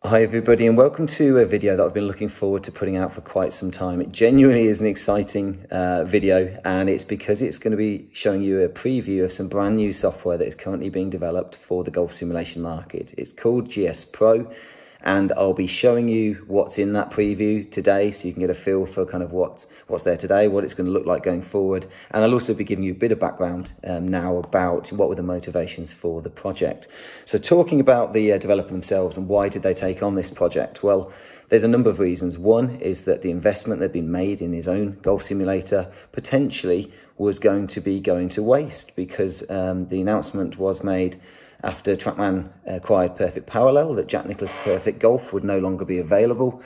Hi everybody, and welcome to a video that I've been looking forward to putting out for quite some time. It genuinely is an exciting video, and it's because it's going to be showing you a preview of some brand new software that is currently being developed for the golf simulation market. It's called GSPro, and I'll be showing you what's in that preview today so you can get a feel for kind of what's there today, what it's going to look like going forward. And I'll also be giving you a bit of background now about what were the motivations for the project. So talking about the developer themselves and why did they take on this project? Well, there's a number of reasons. One is that the investment that had been made in his own golf simulator potentially was going to waste, because the announcement was made after TrackMan acquired Perfect Parallel that Jack Nicklaus Perfect Golf would no longer be available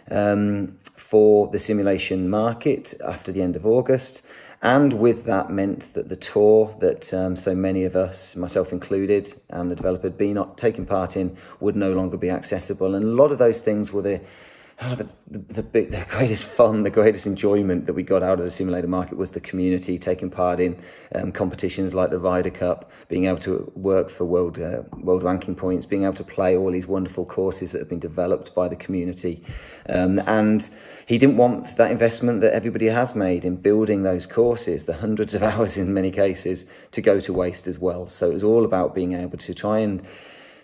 for the simulation market after the end of August. And with that meant that the tour that so many of us, myself included, and the developer had been taking part in would no longer be accessible. And a lot of those things were the greatest fun, the greatest enjoyment that we got out of the simulator market was the community, taking part in competitions like the Ryder Cup, being able to work for world ranking points, being able to play all these wonderful courses that have been developed by the community. And he didn't want that investment that everybody has made in building those courses, the hundreds of hours in many cases, to go to waste as well. So it was all about being able to try and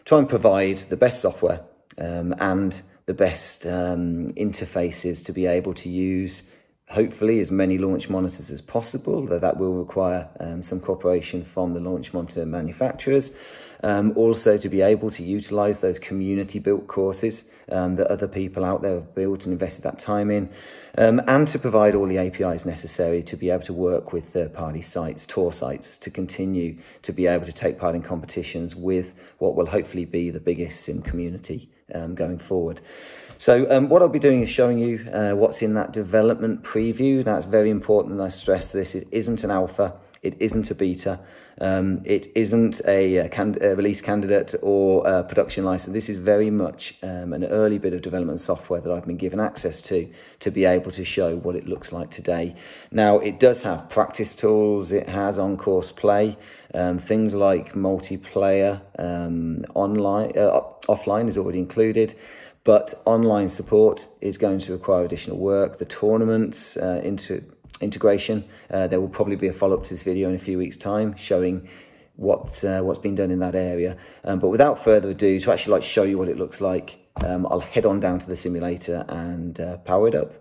provide the best software and the best interfaces to be able to use, hopefully, as many launch monitors as possible, though that will require some cooperation from the launch monitor manufacturers. Also to be able to utilize those community-built courses that other people out there have built and invested that time in, and to provide all the APIs necessary to be able to work with third-party sites, tour sites, to continue to be able to take part in competitions with what will hopefully be the biggest sim community going forward. So what I'll be doing is showing you what's in that development preview. That's very important, and I stress this. It isn't an alpha, it isn't a beta, it isn't a release candidate or a production license. This is very much an early bit of development software that I've been given access to be able to show what it looks like today. Now, it does have practice tools, it has on-course play, things like multiplayer, offline is already included, but online support is going to require additional work. The tournaments integration, there will probably be a follow-up to this video in a few weeks' time showing what's been done in that area. But without further ado, to actually show you what it looks like, I'll head on down to the simulator and power it up.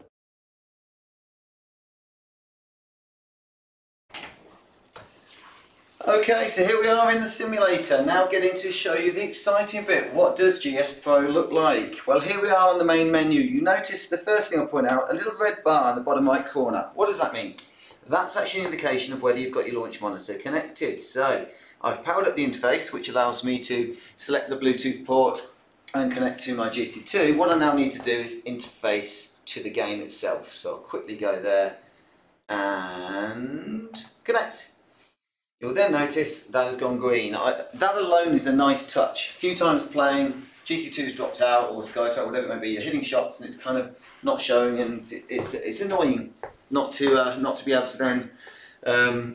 Okay, so here we are in the simulator, now getting to show you the exciting bit. What does GSPro look like? Well, here we are on the main menu. You notice the first thing I'll point out, a little red bar in the bottom right corner. What does that mean? That's actually an indication of whether you've got your launch monitor connected. So I've powered up the interface, which allows me to select the Bluetooth port and connect to my GC2. What I now need to do is interface to the game itself. So I'll quickly go there and connect. You'll then notice that has gone green. That alone is a nice touch. A few times playing, GC2's dropped out, or SkyTrack, whatever it may be, you're hitting shots and it's kind of not showing, and it's annoying not to be able to then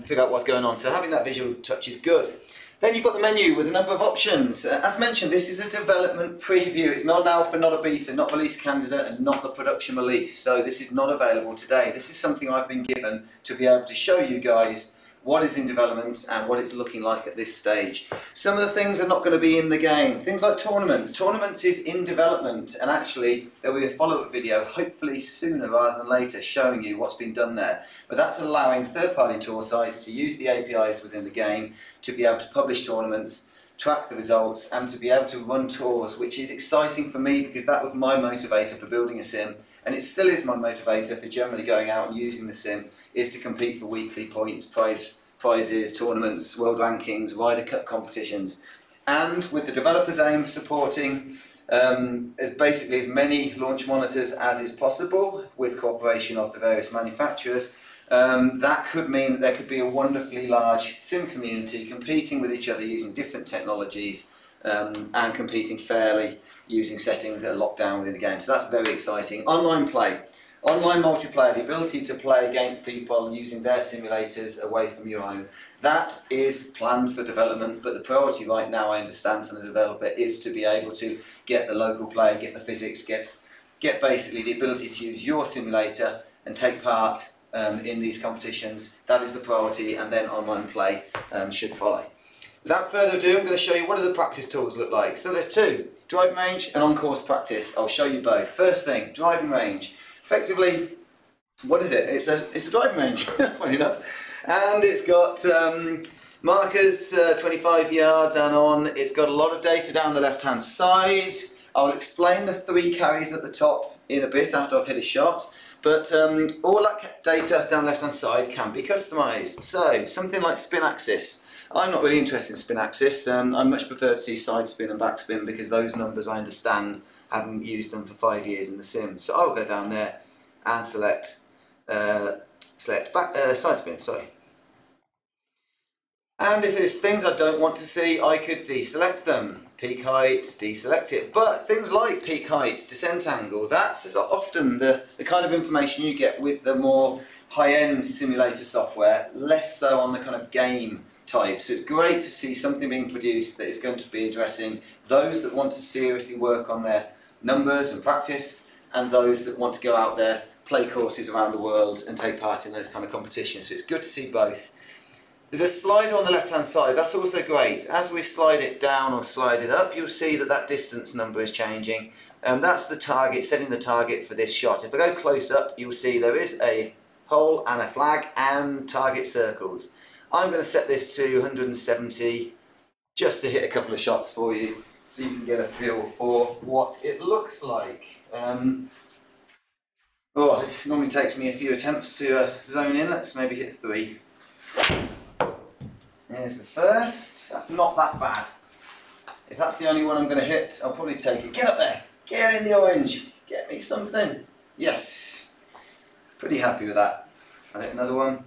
figure out what's going on. So having that visual touch is good. Then you've got the menu with a number of options. As mentioned, this is a development preview. It's not an alpha, not a beta, not release candidate, and not the production release. So this is not available today. This is something I've been given to be able to show you guys what is in development and what it's looking like at this stage. Some of the things are not going to be in the game. Things like tournaments. Tournaments is in development, and actually there will be a follow-up video, hopefully sooner rather than later, showing you what's been done there. But that's allowing third-party tour sites to use the APIs within the game to be able to publish tournaments, track the results, and to be able to run tours, which is exciting for me because that was my motivator for building a sim, and it still is my motivator for generally going out and using the sim, is to compete for weekly points, prizes, tournaments, world rankings, Ryder Cup competitions. And with the developers' aim of supporting basically as many launch monitors as is possible with cooperation of the various manufacturers, that could mean that there could be a wonderfully large sim community competing with each other using different technologies and competing fairly using settings that are locked down within the game. So that's very exciting. Online play. Online multiplayer, the ability to play against people using their simulators away from your own. That is planned for development, but the priority right now, I understand from the developer, is to be able to get the local play, get the physics, get basically the ability to use your simulator and take part in these competitions. That is the priority, and then online play should follow. Without further ado, I'm going to show you what do the practice tools look like. So there's two, driving range and on-course practice. I'll show you both. First thing, driving range. Effectively, what is it? It's a driving range, funny enough. And it's got markers 25 yards and on. It's got a lot of data down the left-hand side. I'll explain the 3 carries at the top in a bit after I've hit a shot. But all that data down the left-hand side can be customised. So, something like spin axis. I'm not really interested in spin axis. I much prefer to see side spin and back spin because those numbers I understand, haven't used them for 5 years in the sim. So I'll go down there and select side spin, sorry. And if it's things I don't want to see, I could deselect them. Peak height, deselect it. But things like peak height, descent angle, that's often the kind of information you get with the more high-end simulator software, less so on the kind of game type. So it's great to see something being produced that is going to be addressing those that want to seriously work on their numbers and practice, and those that want to go out there, play courses around the world and take part in those kind of competitions. So it's good to see both. There's a slider on the left hand side, that's also great. As we slide it down or slide it up, you'll see that that distance number is changing. That's the target, setting the target for this shot. If I go close up, you'll see there is a hole and a flag and target circles. I'm going to set this to 170 just to hit a couple of shots for you so you can get a feel for what it looks like. It normally takes me a few attempts to zone in. Let's maybe hit 3. There's the first. That's not that bad. If that's the only one I'm going to hit, I'll probably take it. Get up there. Get in the orange. Get me something. Yes. Pretty happy with that. I'll hit another one.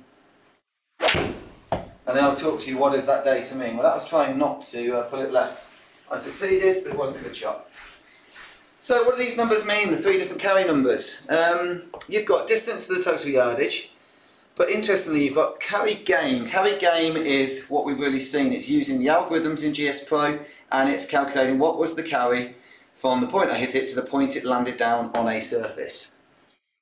And then I'll talk to you, what does that data mean? Well, that was trying not to pull it left. I succeeded, but it wasn't a good shot. So what do these numbers mean, the 3 different carry numbers? You've got distance for the total yardage, but interestingly you've got carry game. Carry game is what we've really seen. It's using the algorithms in GSPro, and it's calculating what was the carry from the point I hit it to the point it landed down on a surface.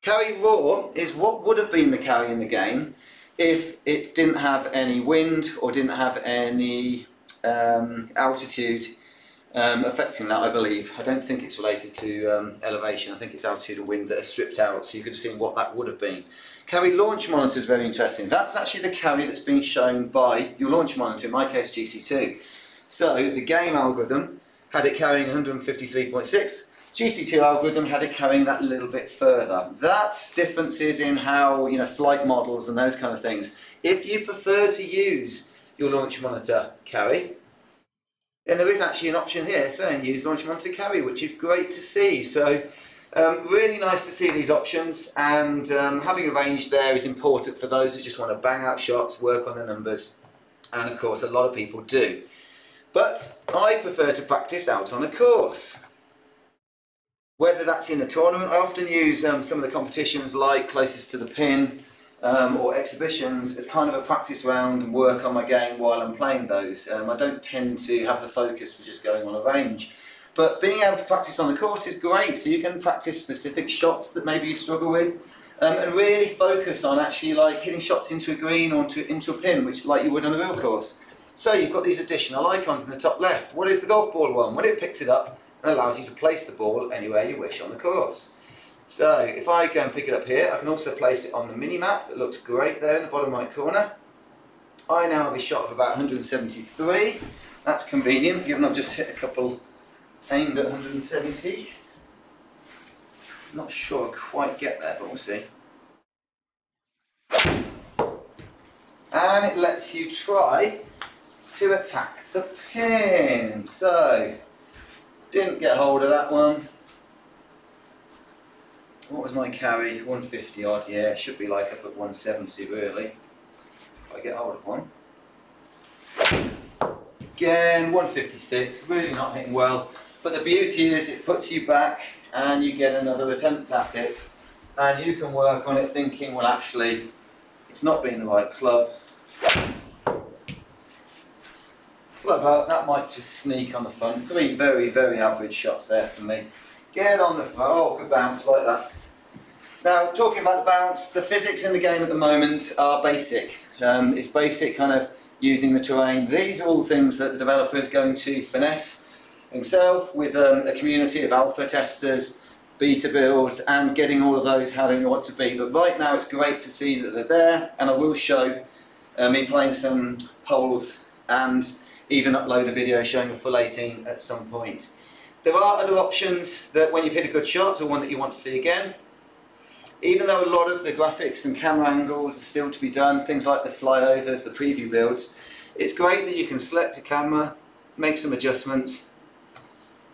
Carry raw is what would have been the carry in the game if it didn't have any wind or didn't have any altitude affecting that, I believe. I don't think it's related to elevation. I think it's altitude and wind that are stripped out, so you could have seen what that would have been. Carry launch monitor is very interesting. That's actually the carry that's being shown by your launch monitor, in my case GC2. So the game algorithm had it carrying 153.6. GC2 algorithm had it carrying that little bit further. That's differences in how, you know, flight models and those kind of things. If you prefer to use your launch monitor carry, then there is actually an option here saying use launch monitor carry, which is great to see. So really nice to see these options, and having a range there is important for those that just want to bang out shots, work on the numbers, and of course a lot of people do. But I prefer to practice out on a course. Whether that's in a tournament, I often use some of the competitions like closest to the pin or exhibitions as kind of a practice round and work on my game while I'm playing those. I don't tend to have the focus for just going on a range. But being able to practice on the course is great, so you can practice specific shots that maybe you struggle with and really focus on actually like hitting shots into a green or into a pin, which like you would on a real course. So you've got these additional icons in the top left. What is the golf ball one? When it picks it up, and allows you to place the ball anywhere you wish on the course. So if I go and pick it up here, I can also place it on the mini-map that looks great there in the bottom right corner. I now have a shot of about 173. That's convenient, given I've just hit a couple aimed at 170. Not sure I quite get there, but we'll see. And it lets you try to attack the pin. So didn't get hold of that one. What was my carry? 150 odd, yeah, it should be like up at 170 really, if I get hold of one. Again, 156, really not hitting well, but the beauty is it puts you back and you get another attempt at it, and you can work on it thinking, well actually, it's not been the right club, club up, that might just sneak on the front. 3 very, very average shots there for me. Get on the front, oh, good bounce like that. Now, talking about the bounce, the physics in the game at the moment are basic. It's basic kind of using the terrain. These are all things that the developer is going to finesse himself with a community of alpha testers, beta builds, and getting all of those how they want to be. But right now it's great to see that they're there, and I will show me playing some holes and even upload a video showing a full 18 at some point. There are other options that when you've hit a good shot, or one that you want to see again. Even though a lot of the graphics and camera angles are still to be done, things like the flyovers, the preview builds, it's great that you can select a camera, make some adjustments,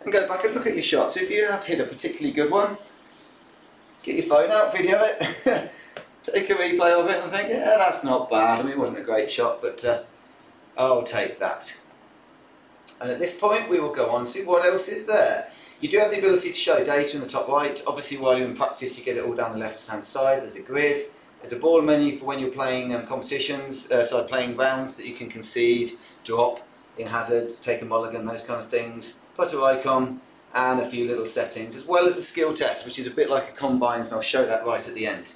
and go back and look at your shot. So if you have hit a particularly good one, get your phone out, video it, take a replay of it and think, yeah, that's not bad. I mean, it wasn't a great shot, but I'll take that. And at this point we will go on to what else is there. You do have the ability to show data in the top right. Obviously while you're in practice you get it all down the left hand side. There's a grid, there's a ball menu for when you're playing competitions, playing rounds that you can concede, drop in hazards, take a mulligan, those kind of things. Putter icon and a few little settings, as well as the skill test, which is a bit like a combines, and I'll show that right at the end.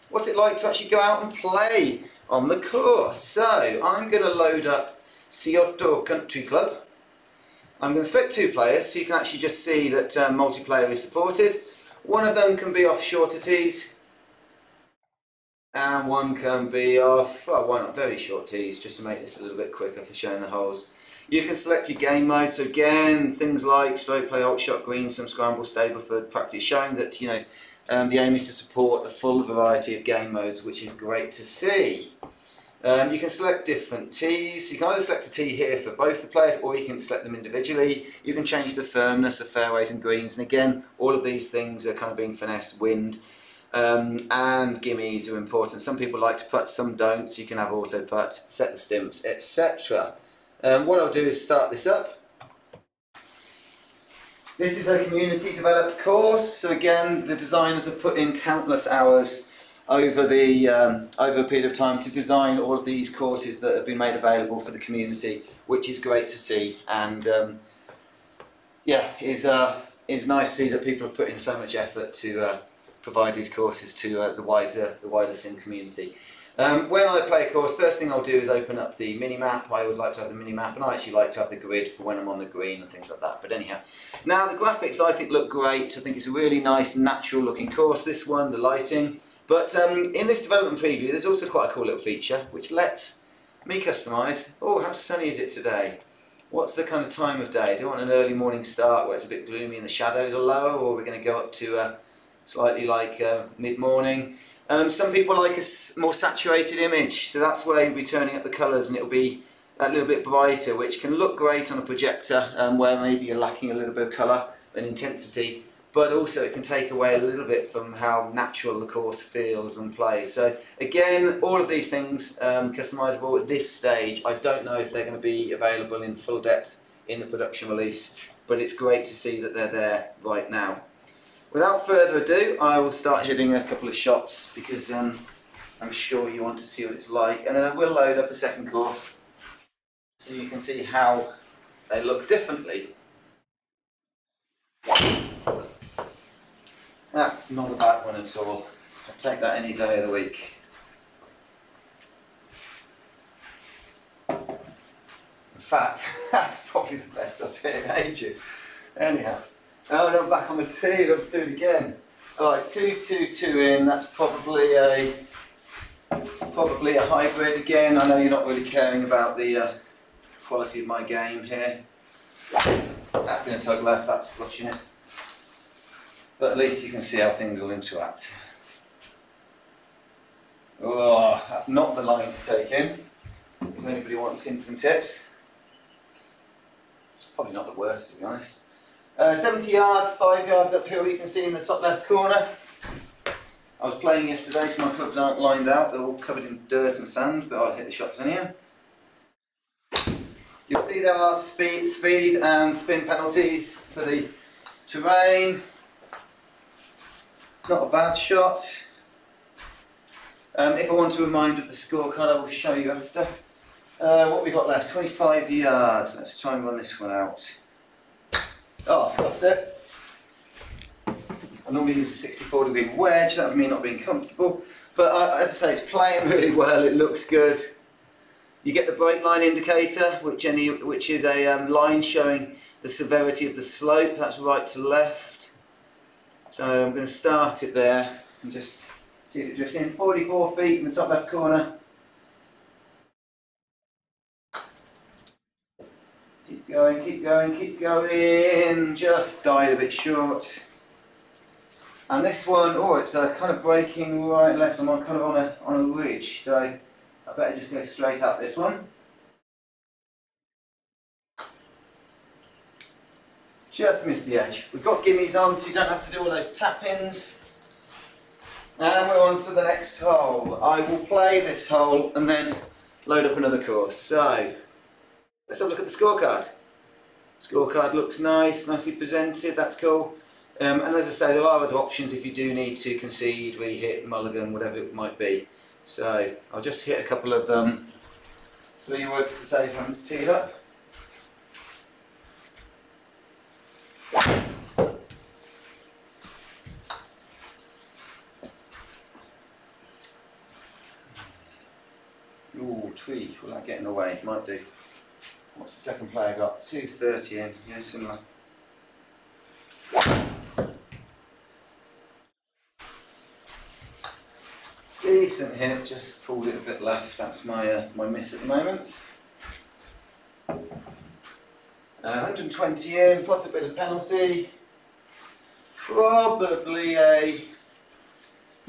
What's it like to actually go out and play on the course? So I'm going to load up Scioto Country Club. I'm going to select 2 players so you can actually just see that multiplayer is supported. One of them can be off shorter tees and one can be off, well, why not very short tees, just to make this a little bit quicker for showing the holes. You can select your game mode, so again, things like stroke play, alt shot, green, some scramble, Stableford practice, showing that, you know, the aim is to support a full variety of game modes, which is great to see. You can select different tees. You can either select a tee here for both the players, or you can select them individually. You can change the firmness of fairways and greens, and again, all of these things are kind of being finessed. Wind and gimmies are important. Some people like to putt, some don't, so you can have auto putt, set the stimps, etc. What I'll do is start this up. This is a community developed course, so again the designers have put in countless hours over a period of time to design all of these courses that have been made available for the community, which is great to see, and yeah, it's nice to see that people have put in so much effort to provide these courses to the wider sim community. When I play a course, first thing I'll do is open up the mini-map. I always like to have the mini-map, and I actually like to have the grid for when I'm on the green and things like that. But anyhow, now the graphics I think look great. I think it's a really nice, natural looking course, this one, the lighting. But in this development preview, there's also quite a cool little feature, which lets me customise. Oh, how sunny is it today? What's the kind of time of day? Do I want an early morning start where it's a bit gloomy and the shadows are lower, or are we going to go up to slightly like mid-morning? Some people like a more saturated image, so that's where you'll be turning up the colours and it'll be a little bit brighter, which can look great on a projector where maybe you're lacking a little bit of colour and intensity, but also it can take away a little bit from how natural the course feels and plays. So again, all of these things customisable at this stage. I don't know if they're going to be available in full depth in the production release, but it's great to see that they're there right now. Without further ado, I will start hitting a couple of shots because I'm sure you want to see what it's like, and then I will load up a second course so you can see how they look differently. That's not a bad one at all. I'll take that any day of the week. In fact, that's probably the best I've hit in ages. Anyhow. Oh no, back on the tee, let's do it again. Alright, 2-2-2 in, that's probably a hybrid again. I know you're not really caring about the quality of my game here. That's been a tug left, that's flushing it. But at least you can see how things will interact. Oh, that's not the line to take in, if anybody wants hints and tips. probably not the worst, to be honest. 70 yards, 5 yards uphill, you can see in the top left corner. I was playing yesterday, so my clubs aren't lined out, they're all covered in dirt and sand, but I'll hit the shots anyhow. You'll see there are speed and spin penalties for the terrain. Not a bad shot. If I want to remind of the scorecard, I will show you after. What we got left? 25 yards. Let's try and run this one out. Oh, I scuffed it. I normally use a 64-degree wedge, that would mean not being comfortable. But as I say, it's playing really well, it looks good. You get the brake line indicator, which is a line showing the severity of the slope. That's right to left. So I'm going to start it there and just see if it drifts in. 44 feet in the top left corner. Keep going, keep going, keep going. Just died a bit short. And this one, oh, it's kind of braking right and left. I'm kind of on a ridge, so I better just go straight at this one. Just missed the edge. We've got gimmies on, so you don't have to do all those tap-ins. And we're on to the next hole. I will play this hole and then load up another course. So, let's have a look at the scorecard. Scorecard looks nice, nicely presented, that's cool. And as I say, there are other options if you do need to concede, re-hit, mulligan, whatever it might be. So, I'll just hit a couple of 3 words to save having to tee it up. Ooh, tree, will that get in the way? Might do. What's the second player got? 230 in, yeah, similar. Decent hit, just pulled it a bit left, that's my miss at the moment. 120 in, plus a bit of penalty. Probably a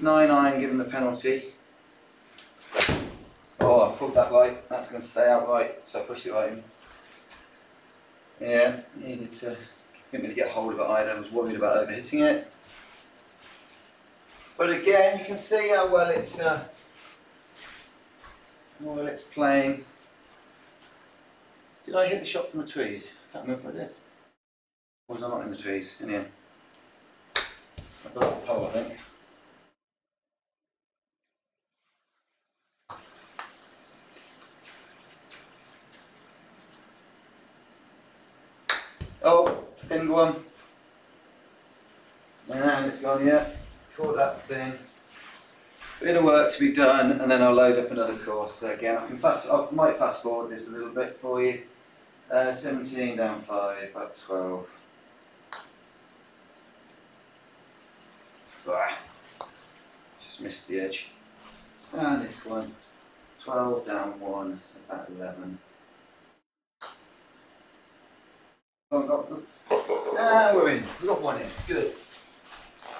9-iron given the penalty. Oh, I pulled that right, that's going to stay out right, so I pushed it right in. Yeah, needed to, didn't really get hold of it either, I was worried about over-hitting it. But again, you can see how well it's playing. Did I hit the shot from the trees? I can't remember if I did. Or was I not in the trees? In the end. That's the last hole, I think. Oh, thin one. And it's gone, yeah. Caught that thin. Bit of work to be done, and then I'll load up another course. So again, I might fast forward this a little bit for you. 17 down 5, up 12. Bah. Just missed the edge. And this one, 12 down 1, about 11. We're in. We've got one in. Good.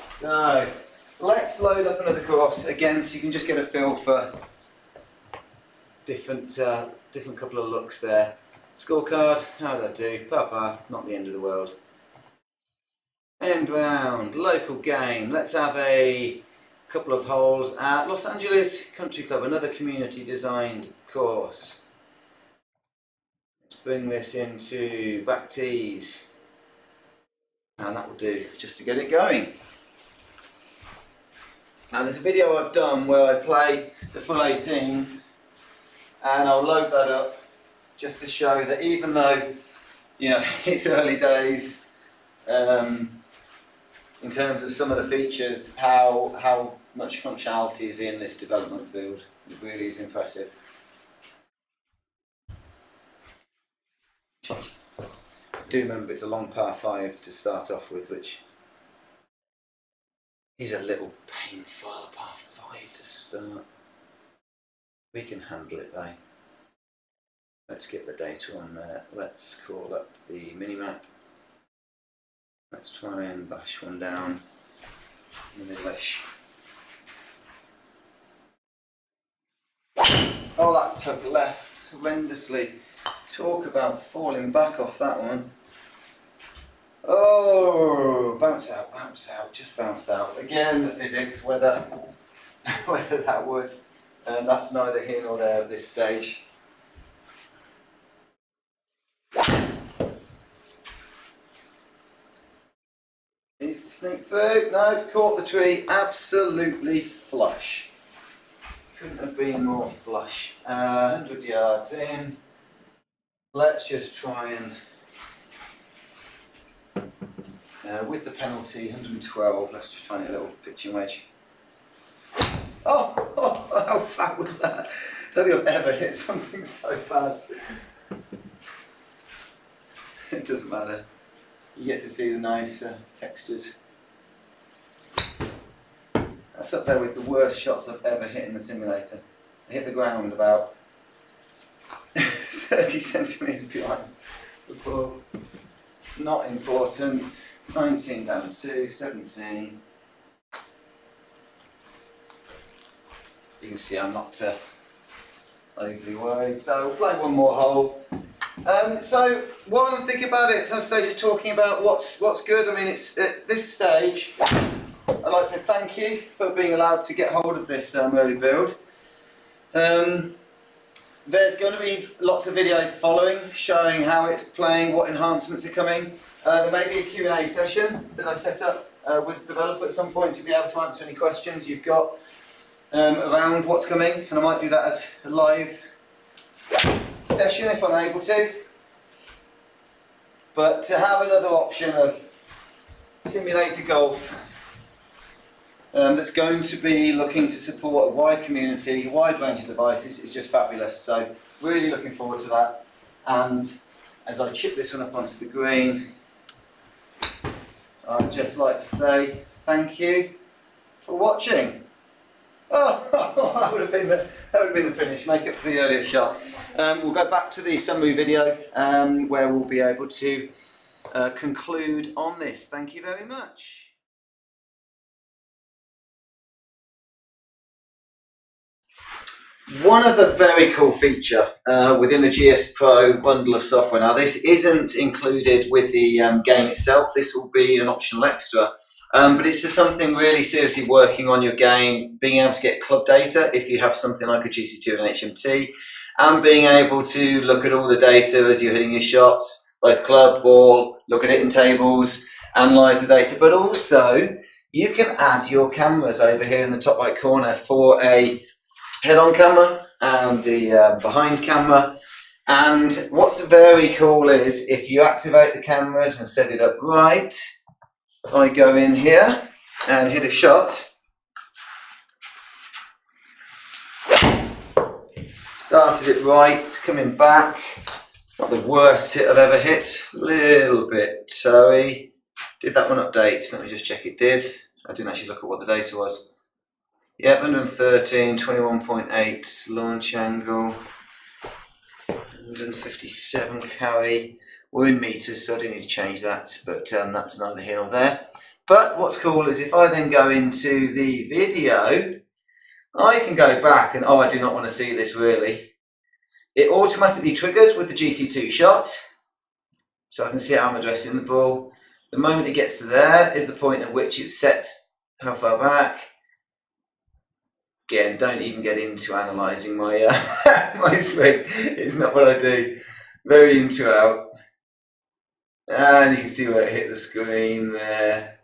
So, let's load up another course again, so you can just get a feel for different couple of looks there. Scorecard, how did I do? Papa, not the end of the world. End round, local game. Let's have a couple of holes at Los Angeles Country Club, another community designed course. Let's bring this into back tees, and that will do just to get it going. Now there's a video I've done where I play the full 18, and I'll load that up just to show that even though, you know, it's early days in terms of some of the features, how much functionality is in this development build. It really is impressive. I do remember it's a long par 5 to start off with, which is a little painful, par 5 to start. We can handle it though. Let's get the data on there. Let's call up the minimap. Let's try and bash one down in the middle-ish. Oh, that's tugged left horrendously. Talk about falling back off that one. Oh, bounce out, just bounced out. Again, the physics, whether that would, that's neither here nor there at this stage. Needs to sneak through. No, caught the tree absolutely flush. Couldn't have been more flush. 100 yards in. Let's just try and, with the penalty, 112, let's just try and get a little pitching wedge. Oh, how fat was that? I don't think I've ever hit something so bad. It doesn't matter. You get to see the nice textures. That's up there with the worst shots I've ever hit in the simulator. I hit the ground about 30 centimetres behind the ball. Not important. 19 down 2, 17. You can see I'm not overly worried. So we'll play one more hole. So while I'm thinking about it, as I say, just talking about what's good. I mean, it's at this stage. I'd like to say thank you for being allowed to get hold of this early build. There's going to be lots of videos following showing how it's playing, what enhancements are coming. There may be a Q&A session that I set up with the developer at some point to be able to answer any questions you've got around what's coming, and I might do that as a live session if I'm able to. But to have another option of simulator golf that's going to be looking to support a wide community, a wide range of devices, is just fabulous. So really looking forward to that. And as I chip this one up onto the green, I'd just like to say thank you for watching. Oh, that would have been the finish. Make it for the earlier shot. We'll go back to the summary video where we'll be able to conclude on this. Thank you very much. One other very cool feature within the GSPro bundle of software. Now, this isn't included with the game itself. This will be an optional extra. But it's for something really seriously working on your game, being able to get club data if you have something like a GC2 and HMT, and being able to look at all the data as you're hitting your shots, both club, ball, look at it in tables, analyse the data, but also you can add your cameras over here in the top right corner for a head-on camera and the behind camera. And what's very cool is if you activate the cameras and set it up right, I go in here and hit a shot. Started it right, coming back. Not the worst hit I've ever hit. Little bit toey. Did that one update? Let me just check it did. I didn't actually look at what the data was. Yep, 113, 21.8 launch angle. 157 carry. We're in meters, so I do need to change that, but that's neither here nor there. But what's cool is if I then go into the video, I can go back and, oh, I do not want to see this really. It automatically triggers with the GC2 shot, so I can see how I'm addressing the ball. The moment it gets to there is the point at which it's set how far back. Again, don't even get into analysing my my swing. It's not what I do. Very into out. And you can see where it hit the screen there.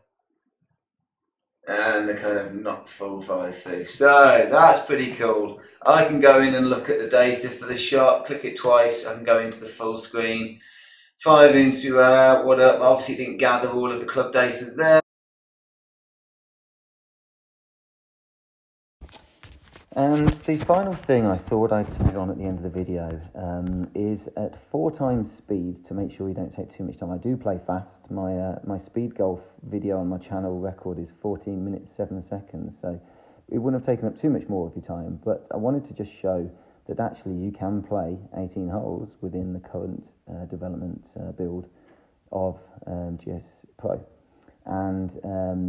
And the kind of not full follow through. So that's pretty cool. I can go in and look at the data for the shot, click it twice, I can go into the full screen. 5 into out, what up? Obviously didn't gather all of the club data there. And the final thing I thought I'd tag on at the end of the video is at 4 times speed, to make sure you don't take too much time. I do play fast. My speed golf video on my channel record is 14 minutes 7 seconds, so it wouldn't have taken up too much more of your time, but I wanted to just show that actually you can play 18 holes within the current development build of GSPro. And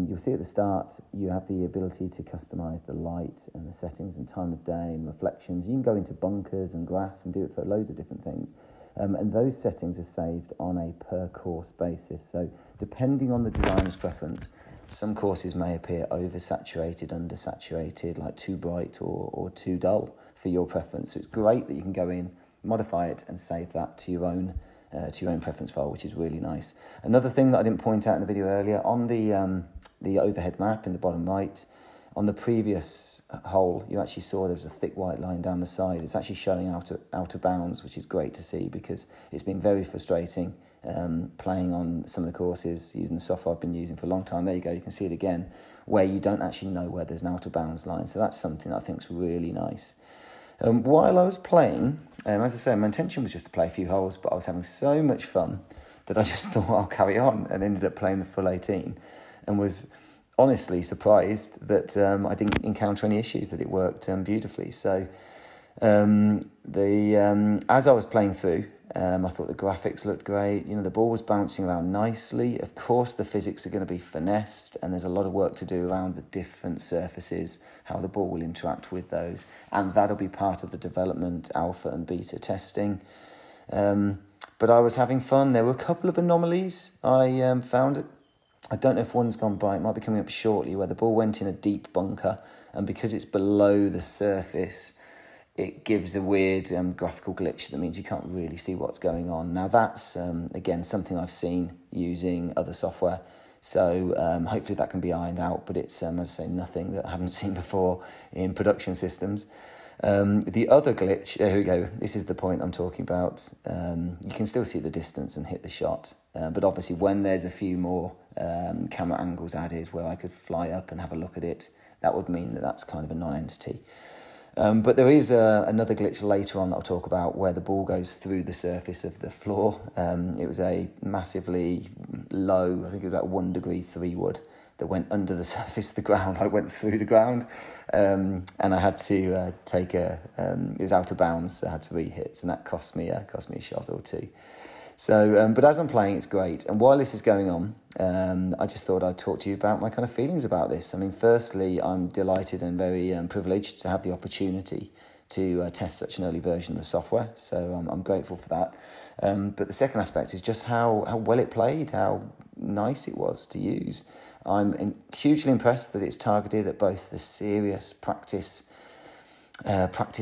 you'll see at the start you have the ability to customize the light and the settings and time of day and reflections. You can go into bunkers and grass and do it for loads of different things. And those settings are saved on a per course basis. So depending on the designer's preference, some courses may appear oversaturated, undersaturated, like too bright or too dull for your preference. So it's great that you can go in, modify it, and save that to your own preference file, which is really nice. Another thing that I didn't point out in the video earlier, on the overhead map in the bottom right, on the previous hole, you actually saw there was a thick white line down the side. It's actually showing out of bounds, which is great to see, because it's been very frustrating playing on some of the courses using the software I've been using for a long time. There you go, you can see it again, where you don't actually know where there's an out of bounds line. So that's something that I think is really nice. While I was playing, as I say, my intention was just to play a few holes, but I was having so much fun that I just thought I'll carry on, and ended up playing the full 18, and was honestly surprised that I didn't encounter any issues, that it worked beautifully. So as I was playing through, I thought the graphics looked great. You know, the ball was bouncing around nicely. Of course, the physics are going to be finessed, and there's a lot of work to do around the different surfaces, how the ball will interact with those, and that'll be part of the development alpha and beta testing. But I was having fun. There were a couple of anomalies I found. I don't know if one's gone by, it might be coming up shortly, where the ball went in a deep bunker, and because it's below the surface, it gives a weird graphical glitch that means you can't really see what's going on. Now that's, again, something I've seen using other software, so hopefully that can be ironed out, but it's, as I say, nothing that I haven't seen before in production systems. The other glitch, here we go, this is the point I'm talking about. You can still see the distance and hit the shot, but obviously when there's a few more camera angles added where I could fly up and have a look at it, that would mean that that's kind of a non-entity. But there is another glitch later on that I'll talk about, where the ball goes through the surface of the floor. It was a massively low, I think it was about 1 degree 3 wood, that went under the surface of the ground. I went through the ground, and I had to take it was out of bounds, so I had to re-hit, and that cost me a shot or two. So, but as I'm playing, it's great. And while this is going on, I just thought I'd talk to you about my kind of feelings about this. I mean, firstly, I'm delighted and very privileged to have the opportunity to test such an early version of the software. So I'm grateful for that. But the second aspect is just how well it played, how nice it was to use. I'm hugely impressed that it's targeted at both the serious practice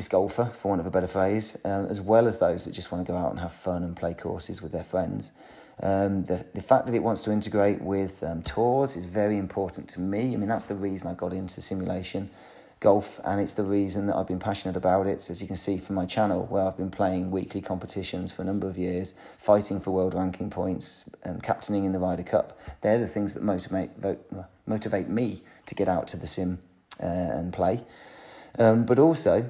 golfer, for want of a better phrase, as well as those that just want to go out and have fun and play courses with their friends. The fact that it wants to integrate with tours is very important to me. I mean, that's the reason I got into simulation golf, and it's the reason that I've been passionate about it, as you can see from my channel, where I've been playing weekly competitions for a number of years, fighting for world ranking points, captaining in the Ryder Cup. They're the things that motivate me to get out to the sim and play. But also,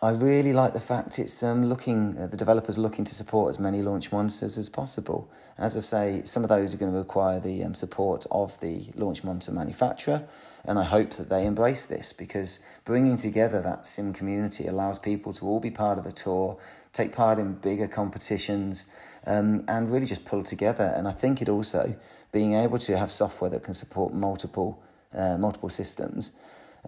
I really like the fact it's the developers looking to support as many launch monitors as possible. As I say, some of those are going to require the support of the launch monitor manufacturer, and I hope that they embrace this, because bringing together that sim community allows people to all be part of a tour, take part in bigger competitions, and really just pull together. And I think it also, being able to have software that can support multiple systems,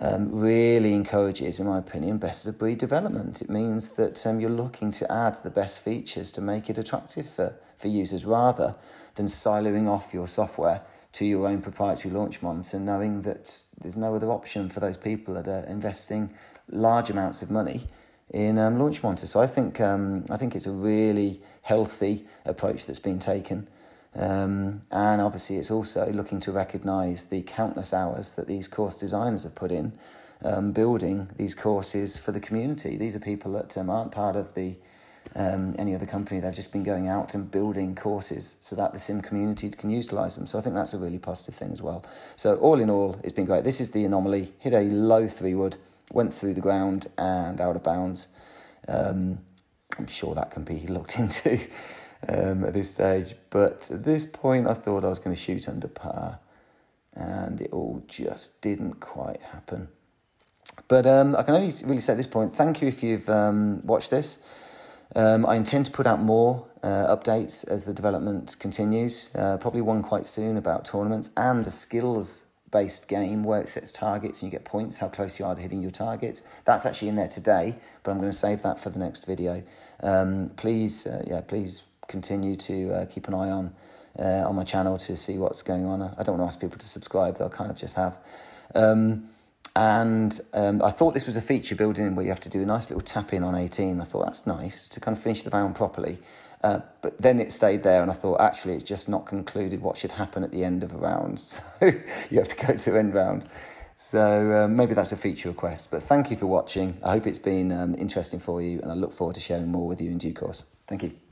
really encourages, in my opinion, best of breed development. It means that you're looking to add the best features to make it attractive for users, rather than siloing off your software to your own proprietary launch monitor, knowing that there's no other option for those people that are investing large amounts of money in launch monitors. So I think it's a really healthy approach that's been taken. And obviously it's also looking to recognise the countless hours that these course designers have put in building these courses for the community. These are people that aren't part of any other company. They've just been going out and building courses so that the sim community can utilise them. So I think that's a really positive thing as well. So all in all, it's been great. This is the anomaly. Hit a low 3 wood, went through the ground and out of bounds. I'm sure that can be looked into at this stage, but at this point I thought I was going to shoot under par, and it all just didn't quite happen. But I can only really say at this point, thank you if you've watched this. I intend to put out more updates as the development continues, probably one quite soon about tournaments and a skills based game where it sets targets and you get points, how close you are to hitting your target. That's actually in there today, but I'm going to save that for the next video. Please continue to keep an eye on my channel to see what's going on. I don't want to ask people to subscribe, they'll kind of just have. I thought this was a feature built in where you have to do a nice little tap in on 18. I thought that's nice to kind of finish the round properly. But then it stayed there, and I thought actually it's just not concluded what should happen at the end of a round. So you have to go to end round. So maybe that's a feature request. But thank you for watching. I hope it's been interesting for you, and I look forward to sharing more with you in due course. Thank you.